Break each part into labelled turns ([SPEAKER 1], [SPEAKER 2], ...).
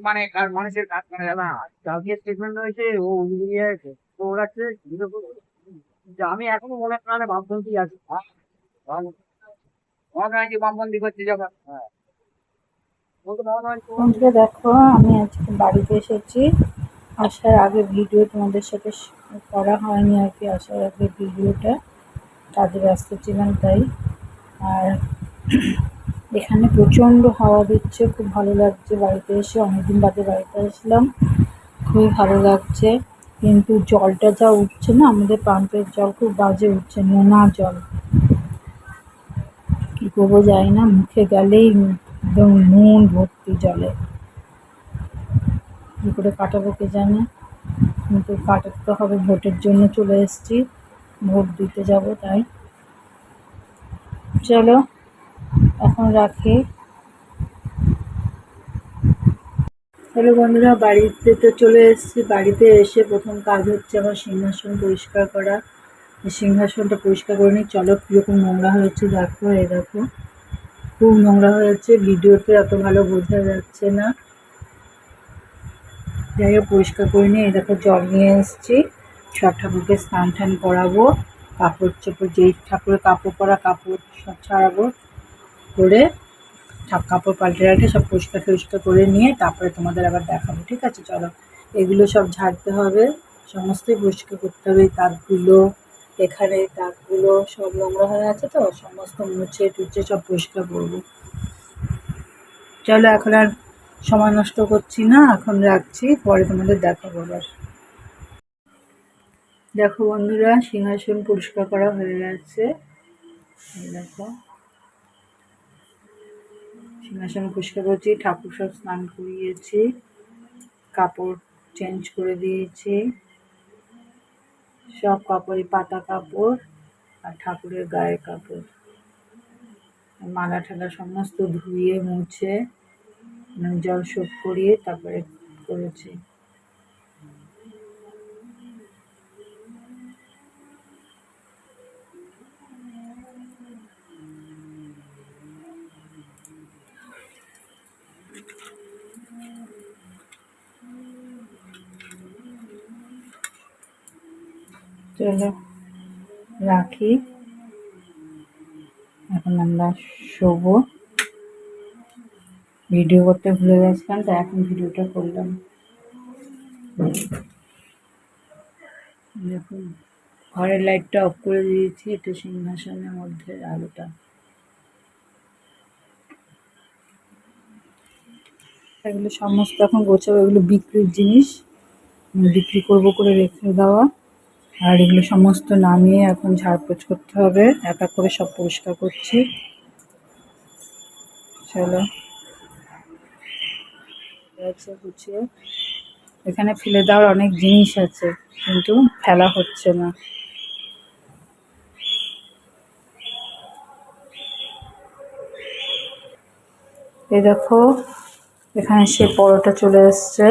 [SPEAKER 1] মানে মানুষের কাজ করে না। কালকে স্টেটমেন্ট হয়েছে, ও ইয়ে দৌড়াচ্ছে যে আমি এখনো মনে প্রাণে বামপন্থী আছি। মহাকাঞ্চি বামপন্থী করছে যখন, হ্যাঁ বলতো মহাকাঞ্চি।
[SPEAKER 2] বন্ধুরা দেখো, আমি আজকে বাড়িতে এসেছি। আসার আগে ভিডিও তোমাদের সাথে করা হয়নি আর কি। আসার আগে ভিডিওটা কাজে ব্যস্ত ছিলাম তাই। আর এখানে প্রচণ্ড হাওয়া দিচ্ছে, খুব ভালো লাগছে। বাড়িতে এসে অনেকদিন বাদে বাড়িতে আসলাম, খুবই ভালো লাগছে। কিন্তু জলটা যা উঠছে না, আমাদের পাম্পের জল খুব বাজে উঠছে, নোনা জল। কি করবো জানি না, মুখে গেলেই একদম নুন ভর্তি জলে। কী করে কাটাবো কে জানে, কিন্তু কাটাতে তো হবে। ভোটের জন্য চলে এসেছি, ভোট দিতে যাব, তাই চলো এখন রাখি। হ্যালো বন্ধুরা, বাড়িতে তো চলে এসেছি। বাড়িতে এসে প্রথম কাজ হচ্ছে আমার সিংহাসন পরিষ্কার করা। সিংহাসনটা পরিষ্কার করে নিই। চলো কীরকম নোংরা হয়েছে দেখো, এই দেখো খুব নোংরা হয়েছে। ভিডিওতে এত ভালো বোঝা যাচ্ছে না, যাই হোক পরিষ্কার করে নিয়ে এই দেখো জল নিয়ে এসেছি। সব ঠাকুরকে স্নান টান করাবো, কাপড় চোপড় যেই ঠাকুরের কাপড় পরা কাপড় সব ছাড়াবো, করে কাপড় পাল্টে সব পরিষ্কার টরিষ্কার করে নিয়ে তারপরে তোমাদের আবার দেখাবো, ঠিক আছে? চলো, এগুলো সব ঝাড়তে হবে, সমস্তই পরিষ্কার করতে হবে। এই তাকগুলো, এখানে তাকগুলো সব নোংরা হয়ে আছে, তো সমস্ত মুছে টুছে সব পরিষ্কার করবো। চলো এখন আর সময় নষ্ট করছি না, এখন রাখছি, পরে তোমাদের দেখাবো আবার। দেখো বন্ধুরা, সিংহাসন পরিষ্কার করা হয়ে গেছে। দেখো সিংহাসন পরিষ্কার করেছি, ঠাকুর সব স্নান করিয়েছি, কাপড় চেঞ্জ করে দিয়েছি। সব কাপড়ই পাতা কাপড় আর ঠাকুরের গায়ের কাপড়, মালা ঠালা সমস্ত ধুয়ে মুছে জল শোধ করিয়ে তারপরে করেছি। চলো রাখি, এখন আমরা শোবো। ভিডিও করতে ভুলে গেছিলাম, তো এখন ভিডিওটা করলাম। দেখুন ঘরের লাইটটা অফ করে দিয়েছি, এটা সিংহাসনের মধ্যে আলোটা। এগুলো সমস্ত এখন গোছাবো, এগুলো বিক্রির জিনিস, বিক্রি করবো করে রেখে দেওয়া। আর এগুলো সমস্ত নামিয়ে এখন ঝাড়পোছ করতে হবে, এক এক করে সব পরিষ্কার করছি। চলো গুছিয়ে, এখানে ফেলে দেওয়ার অনেক জিনিস আছে কিন্তু ফেলা হচ্ছে না। এই দেখো এখানে সে পরোটা চলে এসছে।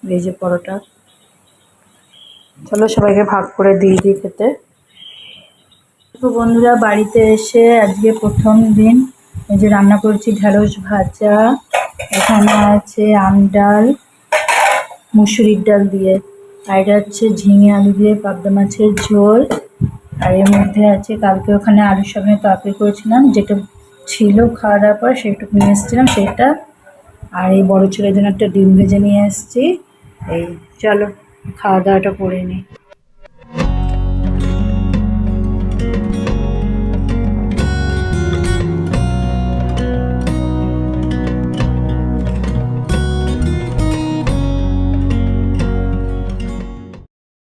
[SPEAKER 2] এই যে পরোটা, চলো সবাইকে ভাগ করে দিয়ে দিই খেতে। তো বন্ধুরা, বাড়িতে এসে আজকে প্রথম দিন এই যে রান্না করেছি ঢেঁড়স ভাজা, এখানে আছে আম ডাল মুসুরির ডাল দিয়ে, আর এটা হচ্ছে ঝিঙে আলু দিয়ে পাবদা মাছের ঝোল। আর এর মধ্যে আছে কালকে ওখানে আলুর সঙ্গে তরকারি করেছিলাম, যেটা ছিল খাওয়া দাওয়ার পর সেটুকু নিয়ে এসেছিলাম সেটা। আর এই বড় ছেলের জন্য একটা ডিম ভেজে নিয়ে এসেছি। এই চলো খাওয়া দাওয়াটা করে নিই।